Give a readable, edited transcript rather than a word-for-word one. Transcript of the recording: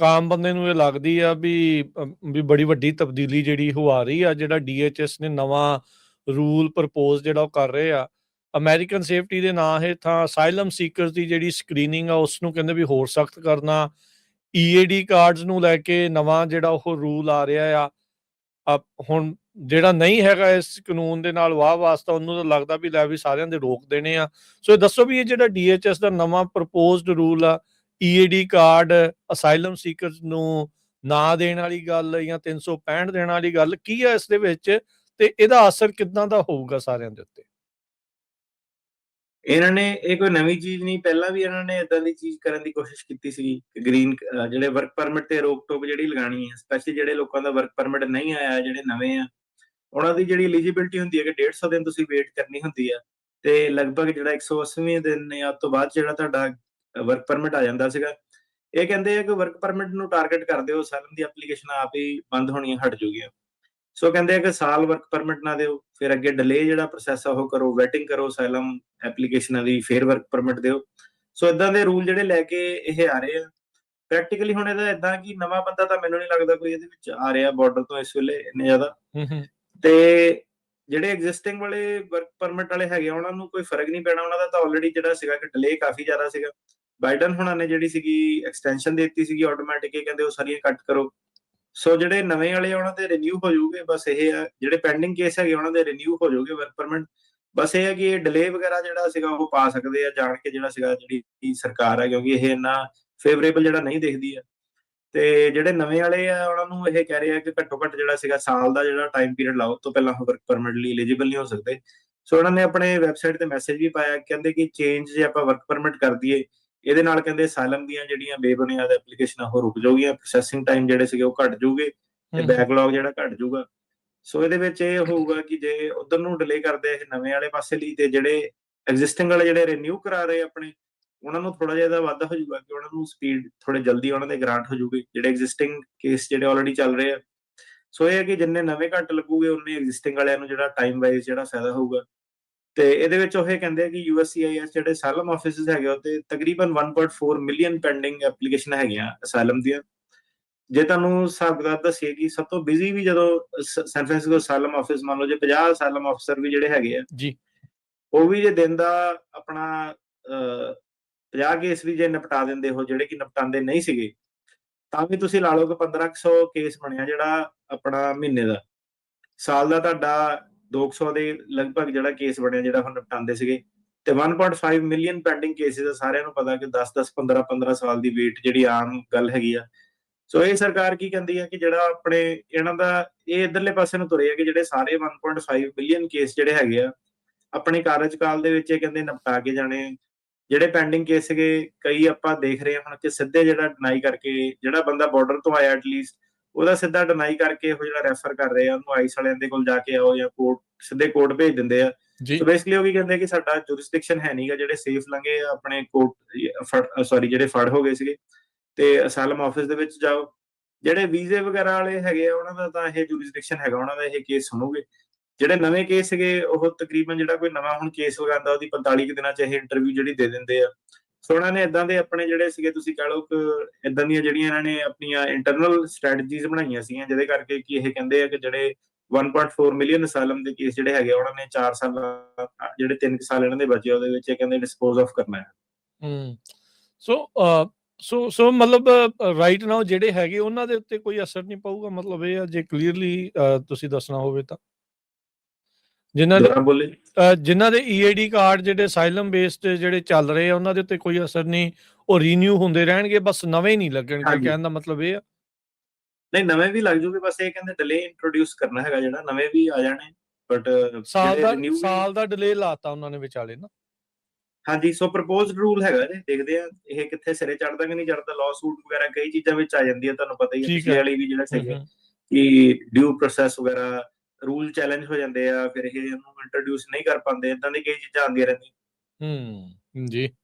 ਇੱਕ ਆਮ ਬੰਦੇ ਨੂੰ ਇਹ ਲੱਗਦੀ ਆ ਵੀ ਬੜੀ ਵੱਡੀ ਤਬਦੀਲੀ ਜਿਹੜੀ ਉਹ ਆ ਰਹੀ ਆ, ਜਿਹੜਾ DHS ਨੇ ਨਵਾਂ ਰੂਲ ਪ੍ਰਪੋਜ਼ ਜਿਹੜਾ ਉਹ ਕਰ ਰਹੇ ਆ ਅਮਰੀਕਨ ਸੇਫਟੀ ਦੇ ਨਾਂ ਹੇਠਾਂ ਅਸਾਈਲਮ ਸੀਕਰਸ ਦੀ ਜਿਹੜੀ ਸਕਰੀਨਿੰਗ ਆ ਉਸ ਨੂੰ ਕਹਿੰਦੇ ਵੀ ਹੋਰ ਸਖਤ ਕਰਨਾ। EAD ਕਾਰਡਸ ਨੂੰ ਲੈ ਕੇ ਨਵਾਂ ਜਿਹੜਾ ਉਹ ਰੂਲ ਆ ਰਿਹਾ ਆ। ਹੁਣ ਜਿਹੜਾ ਨਹੀਂ ਹੈਗਾ ਇਸ ਕਾਨੂੰਨ ਦੇ ਨਾਲ ਵਾਹ ਵਾਸਤਾ ਉਹਨੂੰ ਤਾਂ ਲੱਗਦਾ ਵੀ ਲੈ ਵੀ ਸਾਰਿਆਂ ਦੇ ਰੋਕ ਦੇਣੇ ਆ। ਸੋ ਇਹ ਦੱਸੋ ਵੀ ਇਹ ਜਿਹੜਾ DHS ਦਾ ਨਵਾਂ ਪ੍ਰਪੋਜ਼ਡ ਰੂਲ ਆ EAD ਕਾਰਡ ਅਸਾਈਲਮ ਸੀਕਰਸ ਨੂੰ ਨਾ ਦੇਣ ਵਾਲੀ ਗੱਲ ਜਾਂ 365 ਦੇਣ ਵਾਲੀ ਗੱਲ ਕੀ ਆ ਇਸ ਦੇ ਵਿੱਚ, ਤੇ ਇਹਦਾ ਅਸਰ ਕਿੱਦਾਂ ਦਾ ਹੋਊਗਾ ਸਾਰਿਆਂ ਦੇ ਉੱਤੇ? ਇਹਨਾਂ ਨੇ ਇਹ ਕੋਈ ਨਵੀਂ ਚੀਜ਼ ਨਹੀਂ, ਪਹਿਲਾਂ ਵੀ ਇਹਨਾਂ ਨੇ ਇਦਾਂ ਦੀ ਚੀਜ਼ ਕਰਨ ਦੀ ਕੋਸ਼ਿਸ਼ ਕੀਤੀ ਸੀ। ਗ੍ਰੀਨ ਜਿਹੜੇ ਵਰਕ ਪਰਮਿਟ ਤੇ ਰੋਕ ਟੋਕ ਜਿਹੜੀ ਲਗਾਣੀ ਹੈ, ਸਪੈਸ਼ਲੀ ਜਿਹੜੇ ਲੋਕਾਂ ਦਾ ਵਰਕ ਪਰਮਿਟ ਨਹੀਂ ਆਇਆ, ਜਿਹੜੇ ਨਵੇਂ ਆ, ਉਹਨਾਂ ਦੀ ਜਿਹੜੀ ਐਲੀਜੀਬਿਲਟੀ ਹੁੰਦੀ ਹੈ ਕਿ 150 ਦਿਨ ਤੁਸੀਂ ਵੇਟ ਕਰਨੀ ਹੁੰਦੀ ਆ, ਤੇ ਲਗਭਗ ਜਿਹੜਾ 180ਵੇਂ ਦਿਨ ਜਾਂ ਤੋਂ ਬਾਅਦ ਜਿਹੜਾ ਤੁਹਾਡਾ ਵਰਕ ਪਰਮਿਟ ਆ ਜਾਂਦਾ ਸੀਗਾ। ਇਹ ਕਹਿੰਦੇ ਆ ਕਿ ਵਰਕ ਪਰਮਿਟ ਨੂੰ ਟਾਰਗੇਟ ਕਰਦੇ ਹੋ, ਅਸਾਈਲਮ ਦੀ ਐਪਲੀਕੇਸ਼ਨ ਆਪ ਹੀ ਬੰਦ ਹੋਣੀਆਂ ਹਟ ਜੂਗੀਆਂ। ਸੋ ਕਹਿੰਦੇ ਆ ਕਿ ਸਾਲ ਵਰਕ ਪਰਮਿਟ ਨਾ ਦਿਓ, ਫਿਰ ਅੱਗੇ ਡਿਲੇ ਜਿਹੜਾ ਪ੍ਰੋਸੈਸ ਆ ਉਹ ਕਰੋ, ਵੈਟਿੰਗ ਕਰੋ ਅਸਾਈਲਮ ਐਪਲੀਕੇਸ਼ਨਾਂ ਦੀ, ਫਿਰ ਵਰਕ ਪਰਮਿਟ ਦਿਓ। ਸੋ ਇਦਾਂ ਦੇ ਰੂਲ ਜਿਹੜੇ ਲੈ ਕੇ ਇਹ ਆ ਰਹੇ ਆ। ਪ੍ਰੈਕਟੀਕਲੀ ਹੁਣ ਇਹਦਾ ਇਦਾਂ ਕਿ ਨਵਾਂ ਬੰਦਾ ਤਾਂ ਮੈਨੂੰ ਨਹੀਂ ਲੱਗਦਾ ਕੋਈ ਇਹਦੇ ਵਿੱਚ ਆ ਰਿਹਾ ਬਾਰਡਰ ਤੋਂ ਇਸ ਵੇਲੇ ਇੰਨੇ ਜ਼ਿਆਦਾ। ਤੇ ਜਿਹੜੇ ਐਗਜ਼ਿਸਟਿੰਗ ਵਾਲੇ ਵਰਕ ਪਰਮਿਟ ਵਾਲੇ ਹੈਗੇ ਆ ਉਹਨਾਂ ਨੂੰ ਕੋਈ ਫਰਕ ਨਹੀਂ ਪੈਣਾ, ਉਹਨਾਂ ਦਾ ਤਾਂ ਆਲਰੇਡੀ ਜਿਹੜਾ ਸੀਗਾ ਕਿ ਡਿਲੇ ਕਾਫੀ ਜ਼ਿਆਦਾ ਸੀਗਾ। ਬਾਈਡਨ ਹੁਣਾਂ ਨੇ ਜਿਹੜੀ ਸੀਗੀ ਐਕਸਟੈਂਸ਼ਨ ਦੇ ਦਿੱਤੀ ਸੀਗੀ ਆਟੋਮੈਟਿਕ, ਇਹ ਕਹਿੰਦੇ ਉਹ ਸਾਰੀਆਂ ਕੱਟ ਕਰੋ। ਸੋ ਜਿਹੜੇ ਨਵੇਂ ਵਾਲੇ ਉਹਨਾਂ ਦੇ ਰਿਨਿਊ ਹੋ ਜਾਊਗੇ, ਬਸ ਇਹ ਆ। ਜਿਹੜੇ ਪੈਂਡਿੰਗ ਕੇਸ ਹੈਗੇ ਉਹਨਾਂ ਦੇ ਰਿਨਿਊ ਹੋ ਜਾਊਗੇ ਵਰਕ ਪਰਮਿਟ। ਬਸ ਇਹ ਹੈ ਕਿ ਇਹ ਡਿਲੇ ਵਗੈਰਾ ਜਿਹੜਾ ਸੀਗਾ ਉਹ ਪਾ ਸਕਦੇ ਆ ਜਾਣ ਕੇ, ਜਿਹੜਾ ਸੀਗਾ ਜਿਹੜੀ ਸਰਕਾਰ ਹੈ, ਕਿਉਂਕਿ ਇਹ ਇੰਨਾ ਫੇਵਰੇਬਲ ਜਿਹੜਾ ਨਹੀਂ ਦੇਖਦੀ ਆ। ਤੇ ਜਿਹੜੇ ਨਵੇਂ ਵਾਲੇ ਆ ਉਹਨਾਂ ਨੂੰ ਇਹ ਕਹਿ ਰਹੇ ਆ ਕਿ ਘੱਟੋ ਘੱਟ ਜਿਹੜਾ ਸੀਗਾ ਸਾਲ ਦਾ ਜਿਹੜਾ ਟਾਈਮ ਪੀਰੀਅਡ ਲਾਓ, ਤੋਂ ਪਹਿਲਾਂ ਵਰਕ ਪਰਮਿਟ ਲਈ ਐਲੀਜੀਬਲ ਨਹੀਂ ਹੋ ਸਕਦੇ। ਸੋ ਉਹਨਾਂ ਨੇ ਆਪਣੇ ਵੈਬਸਾਈਟ ਤੇ ਮੈਸੇਜ ਵੀ ਪਾਇਆ, ਕਹਿੰਦੇ ਕਿ ਚੇਂਜ ਜੇ ਆਪਾਂ ਵਰਕ ਪਰਮਿਟ ਕਰ ਦਈਏ, ਇਹਦੇ ਨਾਲ ਕਹਿੰਦੇ ਅਸਾਈਲਮ ਦੀਆਂ ਜਿਹੜੀਆਂ ਬੇਬੁਨਿਆਦ ਐਪਲੀਕੇਸ਼ਨਾਂ ਉਹ ਰੁਕ ਜਾਊਗੀਆਂ, ਪ੍ਰੋਸੈਸਿੰਗ ਟਾਈਮ ਜਿਹੜੇ ਸੀਗੇ ਉਹ ਘਟ ਜਾਊਗੇ, ਤੇ ਬੈਕਲੌਗ ਜਿਹੜਾ ਘਟ ਜਾਊਗਾ। ਸੋ ਇਹਦੇ ਵਿੱਚ ਇਹ ਹੋਊਗਾ ਕਿ ਜੇ ਉਧਰ ਨੂੰ ਡਿਲੇ ਕਰਦੇ ਇਹ ਨਵੇਂ ਵਾਲੇ ਪਾਸੇ ਲਈ, ਤੇ ਜਿਹੜੇ ਐਗਜ਼ਿਸਟਿੰਗ ਵਾਲੇ ਜਿਹੜੇ ਰਿਨਿਊ ਕਰਾ ਰਹੇ ਆਪਣੇ, ਉਹਨਾਂ ਨੂੰ ਥੋੜਾ ਜਿਹਾ ਇਹਦਾ ਵਾਧਾ ਹੋ ਜਾਊਗਾ ਕਿ ਉਹਨਾਂ ਨੂੰ ਸਪੀਡ ਥੋੜੇ ਜਲਦੀ ਉਹਨਾਂ ਦੇ ਗ੍ਰਾਂਟ ਹੋ ਜਾਊਗੀ, ਜਿਹੜੇ ਐਗਜ਼ਿਸਟਿੰਗ ਕੇਸ ਜਿਹੜੇ ਆਲਰੇਡੀ ਚੱਲ ਰਹੇ ਆ। ਸੋ ਇਹ ਹੈ ਕਿ ਜਿੰਨੇ ਨਵੇਂ ਘੱਟ ਲੱਗੂਗੇ ਉਨੇ ਐਗਜ਼ਿਸਟਿੰਗ ਵਾਲਿਆਂ ਨੂੰ ਜਿਹੜਾ ਟਾਈਮ ਵਾਈਜ਼ ਜਿਹੜਾ ਫਾਇਦਾ ਹੋਊਗਾ। ਤੇ ਇਹਦੇ ਵਿੱਚ ਉਹ ਇਹ ਕਹਿੰਦੇ ਆ ਕਿ USCIS ਜਿਹੜੇ ਅਸਾਈਲਮ ਆਫਿਸਿਸ ਹੈਗੇ ਉਹਤੇ ਤਕਰੀਬਨ 1.4 ਮਿਲੀਅਨ ਪੈਂਡਿੰਗ ਐਪਲੀਕੇਸ਼ਨ ਹੈਗੀਆਂ ਅਸਾਈਲਮ ਦੀਆਂ। ਜੇ ਤੁਹਾਨੂੰ ਹਿਸਾਬ ਕਿਤਾਬ ਦੱਸੀਏ ਕਿ ਸਭ ਤੋਂ ਬਿਜ਼ੀ ਵੀ ਜਦੋਂ ਸੈਨ ਫਰਾਂਸਿਸਕੋ ਅਸਾਈਲਮ ਆਫਿਸ, ਮੰਨ ਲਓ ਜੇ 50 ਅਸਾਈਲਮ ਆਫਿਸਰ ਵੀ ਜਿਹੜੇ ਹੈਗੇ ਆ ਜੀ, ਉਹ ਵੀ ਜੇ ਦਿਨ ਦਾ ਆਪਣਾ 50 ਕੇਸ ਵੀ ਜੇ ਨਿਪਟਾ ਦਿੰਦੇ ਹੋ, ਜਿਹੜੇ ਕਿ ਨਿਪਟਾਉਂਦੇ ਨਹੀਂ ਸੀਗੇ, ਤਾਂ ਵੀ ਤੁਸੀਂ ਲਾ ਲਓ ਕਿ 1500 ਕੇਸ ਬਣਿਆ ਜਿਹੜਾ ਆਪਣਾ ਮਹੀਨੇ ਦਾ। ਸਾਲ ਦਾ ਤੁਹਾਡਾ 200 ਦੇ ਲਗਭਗ ਜਿਹੜਾ ਕੇਸ ਬਣਿਆ ਜਿਹੜਾ ਹੁਣ ਨਿਪਟਾਉਂਦੇ ਸੀਗੇ। ਤੇ 1.5 ਮਿਲੀਅਨ ਪੈਂਡਿੰਗ ਕੇਸਿਸ ਆ। ਸਾਰਿਆਂ ਨੂੰ ਪਤਾ ਕਿ 10-10 15-15 ਸਾਲ ਦੀ ਵੇਟ ਜਿਹੜੀ ਆਮ ਗੱਲ ਹੈਗੀ ਆ। ਸੋ ਇਹ ਸਰਕਾਰ ਕੀ ਕਹਿੰਦੀ ਹੈ ਕਿ ਜਿਹੜਾ ਆਪਣੇ ਇਹਨਾਂ ਦਾ ਇਹ ਇਧਰਲੇ ਪਾਸੇ ਨੂੰ ਤੁਰੇ ਆ ਕਿ ਜਿਹੜੇ ਸਾਰੇ 1.5 ਮਿਲੀਅਨ ਕੇਸ ਜਿਹੜੇ ਹੈਗੇ ਆ ਆਪਣੇ ਕਾਰਜਕਾਲ ਦੇ ਵਿੱਚ ਇਹ ਕਹਿੰਦੇ ਨਿਪਟਾ ਕੇ ਜਾਣੇ। ਜਿਹੜੇ ਪੈਂਡਿੰਗ ਕੇਸ ਸੀਗੇ ਕਈ ਆਪਾਂ ਦੇਖ ਰਹੇ ਹਾਂ ਹੁਣ ਕਿ ਸਿੱਧੇ ਜਿਹੜਾ ਡਿਨਾਈ ਕਰਕੇ, ਜਿਹੜਾ ਬੰਦਾ ਬਾਰਡਰ ਤੋਂ ਆਇਆ ਐਟਲੀਸਟ ਉਹਦਾ ਸਿੱਧਾ ਡਿਨਾਈ ਕਰਕੇ ਉਹ ਜਿਹੜਾ ਰੈਫਰ ਕਰ ਰਹੇ ਆ ਉਹਨੂੰ ਆਈਸ ਵਾਲਿਆਂ ਦੇ ਕੋਲ ਜਾ ਕੇ ਆਓ ਜਾਂ ਕੋਰਟ, ਸਿੱਧੇ ਕੋਰਟ ਭੇਜ ਦਿੰਦੇ ਆ। ਸੋ ਬੇਸਿਕਲੀ ਉਹ ਕੀ ਕਹਿੰਦੇ ਕਿ ਸਾਡਾ ਜੁਰਿਸਡਿਕਸ਼ਨ ਹੈ ਨਹੀਂਗਾ, ਜਿਹੜੇ ਸੇਫ ਲੰਘੇ ਆਪਣੇ ਕੋਰਟ ਜਿਹੜੇ ਫੜ ਹੋ ਗਏ ਸੀਗੇ ਤੇ ਅਸਾਈਲਮ ਆਫਿਸ ਦੇ ਵਿੱਚ ਜਾਓ। ਜਿਹੜੇ ਵੀਜ਼ੇ ਵਗੈਰਾ ਵਾਲੇ ਹੈਗੇ ਆ ਉਹਨਾਂ ਦਾ ਤਾਂ ਇਹ ਜੁਰਿਸਡਿਕਸ਼ਨ ਹੈਗਾ, ਉਹਨਾਂ ਦਾ ਇਹ ਕੇਸ ਸੁਣੋਗੇ। ਜਿਹੜੇ ਨਵੇਂ ਕੇਸ ਸੀਗੇ ਉਹ ਤਕਰੀਬਨ ਜਿਹੜਾ ਕੋਈ ਨਵਾਂ ਹੁਣ ਕੇਸ ਲਗਾਉਂਦਾ ਉਹਦੀ 45 ਦਿਨਾਂ ਚ ਇਹ ਇੰਟਰਵਿਊ ਜਿਹੜੀ ਦੇ ਦਿੰਦੇ ਆ। ਸੋ ਉਹਨਾਂ ਨੇ ਇਦਾਂ ਦੇ ਆਪਣੇ ਜਿਹੜੇ ਸੀਗੇ ਤੁਸੀਂ ਕਹ ਲਓ ਕਿ ਇਦਾਂ ਦੀਆਂ ਜਿਹੜੀਆਂ ਇਹਨਾਂ ਨੇ ਆਪਣੀਆਂ ਇੰਟਰਨਲ ਸਟ੍ਰੈਟਜੀਜ਼ ਬਣਾਈਆਂ ਸੀਗੀਆਂ, ਜਿਹਦੇ ਕਰਕੇ ਕਿ ਇਹ ਕਹਿੰਦੇ ਆ ਕਿ ਜਿਹੜੇ 1.4 ਮਿਲੀਅਨ ਅਸਾਈਲਮ ਦੇ ਕੇਸ ਜਿਹੜੇ ਹੈਗੇ ਉਹਨਾਂ ਨੇ 4 ਸਾਲ ਜਿਹੜੇ 3 ਸਾਲ ਇਹਨਾਂ ਦੇ ਬਚੇ ਉਹਦੇ ਵਿੱਚ ਇਹ ਕਹਿੰਦੇ ਡਿਸਪੋਜ਼ ਆਫ ਕਰਨਾ ਹੈ। ਸੋ ਮਤਲਬ ਰਾਈਟ ਨਾਓ ਜਿਹੜੇ ਹੈਗੇ ਉਹਨਾਂ ਦੇ ਉੱਤੇ ਕੋਈ ਅਸਰ ਨਹੀਂ ਪਊਗਾ, ਮਤਲਬ ਇਹ ਆ ਜੇ ਕਲੀਅਰਲੀ ਤੁਸੀਂ ਦੱਸਣਾ ਹੋਵੇ ਤਾਂ। ਜਿਨ੍ਹਾਂ ਦੇ EAD ਕਾਰਡ ਜਿਹੜੇ ਅਸਾਈਲਮ ਬੇਸਡ ਜਿਹੜੇ ਚੱਲ ਰਹੇ ਆ ਉਹਨਾਂ ਦੇ ਉੱਤੇ ਕੋਈ ਅਸਰ ਨਹੀਂ, ਉਹ ਰੀਨਿਊ ਹੁੰਦੇ ਰਹਿਣਗੇ, ਬਸ ਨਵੇਂ ਨਹੀਂ ਲੱਗਣਗੇ। ਕਹਿਣ ਦਾ ਮਤਲਬ ਇਹ ਆ ਨਹੀਂ ਨਵੇਂ ਵੀ ਲੱਗ ਜੂਗੇ, ਬਸ ਇਹ ਕਹਿੰਦੇ ਡਿਲੇ ਇੰਟਰੋਡਿਊਸ ਕਰਨਾ ਹੈਗਾ, ਜਿਹੜਾ ਨਵੇਂ ਵੀ ਆ ਜਾਣੇ ਬਟ ਸਾਲ ਦਾ ਡਿਲੇ ਲਾਤਾ ਉਹਨਾਂ ਨੇ ਵਿਚਾਲੇ ਨਾ। ਹਾਂਜੀ, ਸੋ ਪ੍ਰਪੋਜ਼ਡ ਰੂਲ ਹੈਗਾ ਜੀ, ਦੇਖਦੇ ਆ ਇਹ ਕਿੱਥੇ ਸਿਰੇ ਚੜਦਾ ਕਿ ਨਹੀਂ ਚੜਦਾ। ਲਾਅ ਸੂਟ ਵਗੈਰਾ ਕਈ ਚੀਜ਼ਾਂ ਵਿੱਚ ਆ ਜਾਂਦੀ ਹੈ, ਤੁਹਾਨੂੰ ਪਤਾ ਹੀ ਹੈ। ਪਿਛਲੇ ਵਾਲੀ ਵੀ ਜਿਹੜਾ ਸੀਗਾ ਕਿ ਡਿਊ ਪ੍ਰੋਸੈਸ ਵਗੈਰਾ ਰੂਲ ਚੈਲੰਜ ਹੋ ਜਾਂਦੇ ਆ, ਫਿਰ ਇਹ ਇਹਨੂੰ ਇੰਟਰੋਡਿਊਸ ਨਹੀਂ ਕਰ ਪਾਉਂਦੇ, ਇਦਾਂ ਦੀ ਕਈ ਚੀਜ਼ਾਂ ਆਉਂਦੀਆਂ ਰਹਿੰਦੀਆਂ। ਜੀ।